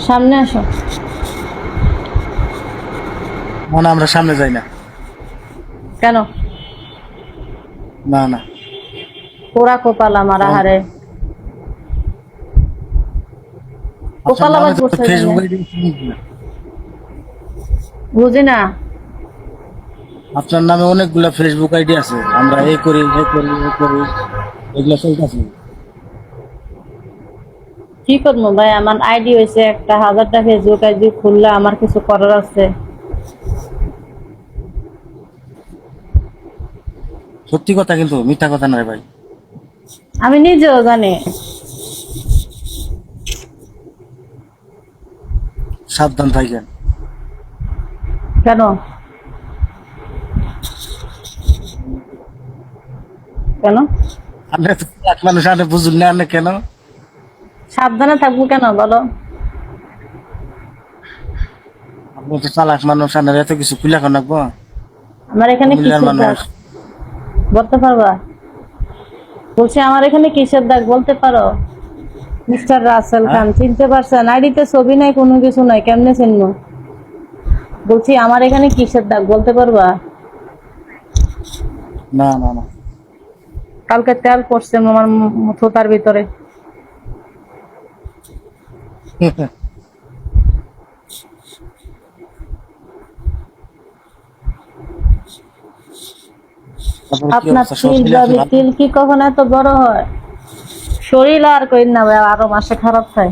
সামনে আসো। মনে আমরা সামনে যাই না। কেন? না না, পোড়া কপাল আমার, আহারে। আপনার কপাল নামে আবার তো পড়ছে কেন? ফেসবুক আইডি না। বুঝি না। আপনার নামে অনেকগুলা ফেসবুক আইডি আছে, আমরা এই করি এই করি এই করি, এগুলো চলতেছে। কি করবো ভাই, আমার আইডি হয়েছে একটা, 1000টা ফেসবুক আইডি খুললে আমার কিছু করার আছে? সত্যি কথা কিন্তু মিথ্যা কথা নয় ভাই। আমি নিজেও জানি। সাবধান থাকেন। কেন? কেন আপনি তো এক মানুষ, আপনি বুঝুন না আপনি কেন? সাবধানে থাকবো কেন বলো? আপনি তো চালাক মানুষ, আপনার এত কিছু খুলে এখন রাখবো। আমার এখানে কুমিল্লার কিসের দাগ মানুষ। বলতে পারবা? বলছি আমার এখানে কিসের দাগ বলতে পারো? মিস্টার রাসেল হ্যাঁ, খান চিনতে পারছেন? আইডিতে ছবি নাই, কোনো কিছু নাই, কেমনে চিনবো? বলছি আমার এখানে কিসের দাগ বলতে পারবা? না না না। কালকে তেল পড়ছে আমার থোতার ভিতরে। তারপরে কি আপনার অবস্থা, সব তিল মিলে আছে ভাবি, ভালো? তিল কি কখনো এত বড় হয়? শরীর আর কই না ভাই, আরো মাসে খারাপ হয়।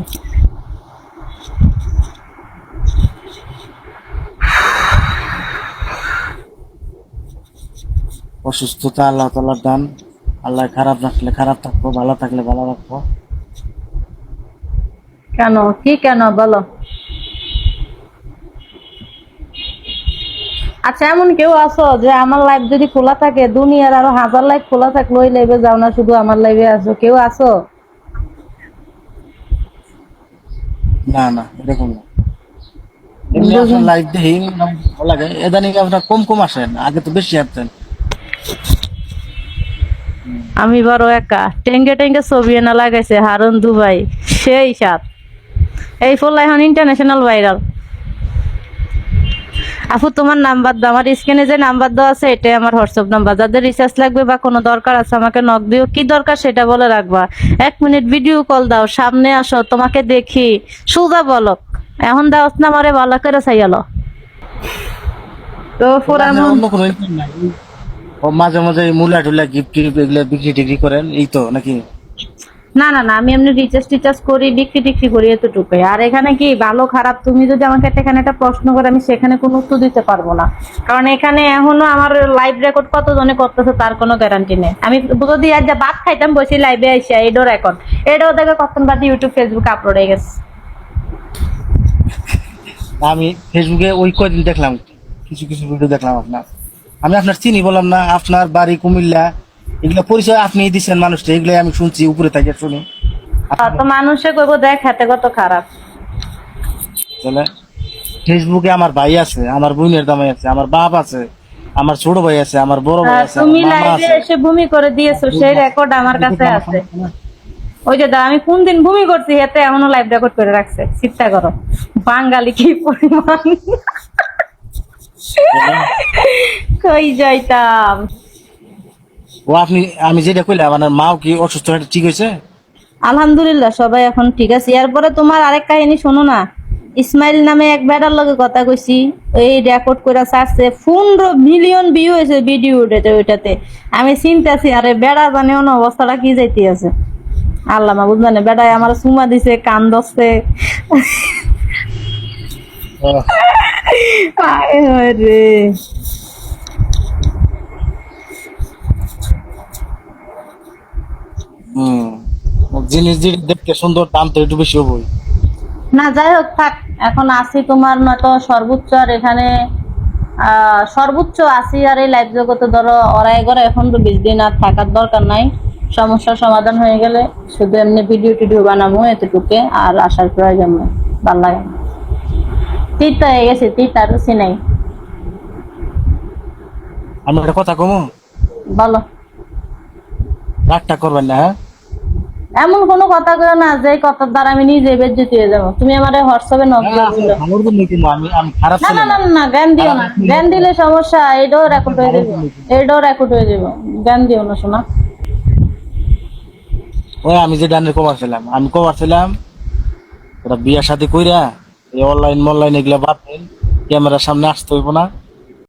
অসুস্থতা আল্লাহ তাআলার দান। আল্লাহ খারাপ রাখলে খারাপ থাকবো, ভালো থাকলে ভালো রাখবো। কেন, কি কেন বলো? আচ্ছা, এমন কেউ আছো যে আমার লাইভ যদি খোলা থাকে, দুনিয়ার আরো 1000 লাইভ খোলা থাকলে ওই লাইভে যাও না, শুধু আমার লাইভে আসো? কেউ আছো? না না, এরকম না। এমনি আপনার বুঝুন, লাইভ দেখি ভালো লাগে, এদানি আপনার কম কম আসেন, আগে তো বেশি আসতেন। আমি বড় একা টেঙ্গে টেঙ্গে ছবি এনে লাগাইছে হারুন দুবাই, সেই সাত। এই ফল এখন ইন্টারন্যাশনাল ভাইরাল। আপু তোমার নাম্বার দাও, আমার স্ক্রিনে যে নাম্বার দেওয়া আছে এটাই আমার হোয়াটসঅ্যাপ নাম্বার। যাদের রিচার্জ লাগবে বা কোনো দরকার আছে আমাকে নক দিও, কি দরকার সেটা বলে রাখবা। 1 মিনিট ভিডিও কল দাও, সামনে আসো, তোমাকে দেখি, সোজা বলক। এখন দাও না আমারে ভালো করে চাইয়ালো তো তাহলে পুরা আপনার মন। অন্য কোনো ইনকাম নাই? ও মাঝে মাঝে মুলা টুলা গিফট টিফট এগুলো বিক্রি টিক্রি করেন, এই তো নাকি? না না না, আমি এমনি রিচার্জ টিচার্জ করি, বিক্রি টিক্রি করি, এতটুকুই। আর এখানে কি ভালো খারাপ তুমি যদি আমাকে এখানে একটা প্রশ্ন করে, আমি সেখানে কোনো উত্তর দিতে পারবো না। কারণ এখানে এখনো আমার লাইভ রেকর্ড কতজনে করতেছে তার কোনো গ্যারান্টি নেই। আমি যদি আজ যা ভাত খাইতাম বসে লাইভে আইসা এডো রেকর্ড, এটাও দেখে কখন বাদ ইউটিউব ফেসবুক আপলোড হয়ে গেছে। আমি ফেসবুকে ওই কয়দিন দেখলাম, কিছু কিছু ভিডিও দেখলাম আপনার। আমি আপনার চিনি বললাম না, আপনার বাড়ি কুমিল্লা, এগুলো পরিচয় আপনি দিচ্ছেন মানুষটা, এগুলো আমি শুনছি উপরে থেকে শুনি। তো মানুষে কইবো দেখ হাতে কত খারাপ। আসলে ফেসবুকে আমার ভাই আছে, আমার বোনের জামাই আছে, আমার বাপ আছে, আমার ছোট ভাই আছে, আমার বড় ভাই আছে, আমার তুমি মামা লাইভে আছে। এসে ভূমি করে দিয়েছো, সেই রেকর্ড আমার কাছে আছে। ওই যে আমি কোন দিন ভূমি করছি হেতে এখনো লাইভ রেকর্ড করে রাখছে, চিন্তা করো বাঙালি কি পরিমাণ। কই যাইতাম। ও আপনি, আমি যেটা কইলাম আমার মাও কি অসুস্থ হয়ে ঠিক হয়েছে? আলহামদুলিল্লাহ সবাই এখন ঠিক আছে। এরপরে তোমার আরেক কাহিনী শোনো না। ইসমাইল নামে এক বেটার লগে কথা কইছি, এই রেকর্ড করে ছাড়ছে, 15 মিলিয়ন ভিউ হয়েছে ভিডিও ওইটাতে। আমি চিন্তাছি আরে বেড়া জানে না অবস্থাটা কি যাইতে আছে। আল্লাহ মাহবুব জানে, বেড়ায় আমার সুমা দিছে, কান দছে। আহ, আয় হায় রে। হম। জিনিস যেটা দেখতে সুন্দর, দাম তো একটু বেশি হবই। না যাই হোক থাক, এখন আসি তোমার মতো সর্বোচ্চ। আর এখানে সর্বোচ্চ আসি, আর এই লাইফ জগতে ধরো অড়াই ঘরে এখন তো 20 দিন আর থাকার দরকার নাই। সমস্যার সমাধান হয়ে গেলে শুধু এমনি ভিডিও টিডিও বানাবো, এতটুকু। আর আসার প্রয়োজন নেই, ভাল লাগে না। তিতা হয়ে গেছে, তিতা রুচি নাই। আমি একটা কথা কমু, বলো। রাগটা করবেন না, হ্যাঁ? এমন কোনো কথা কইও না যে কথার দ্বারা আমি নিজে বেজ্জতি হয়ে যাবো। তুমি আমারে হোয়াটসঅ্যাপে নক না, দিও। আমার জন্য কিন্তু আমি খারাপ না ছেলে না না। না না, জ্ঞান দিও না, জ্ঞান দিলে সমস্যা, এটাও রেকর্ড হয়ে যাবে, এটাও রেকর্ড হয়ে যাবে, জ্ঞান দিও না শোনা। ওই আমি যে ডানের কভার ছিলাম, আমি কভার ছিলাম ওরা বিয়া শাদী কইরা এই অনলাইন এগুলা বাদ দেন, ক্যামেরার সামনে আসতে হইব না।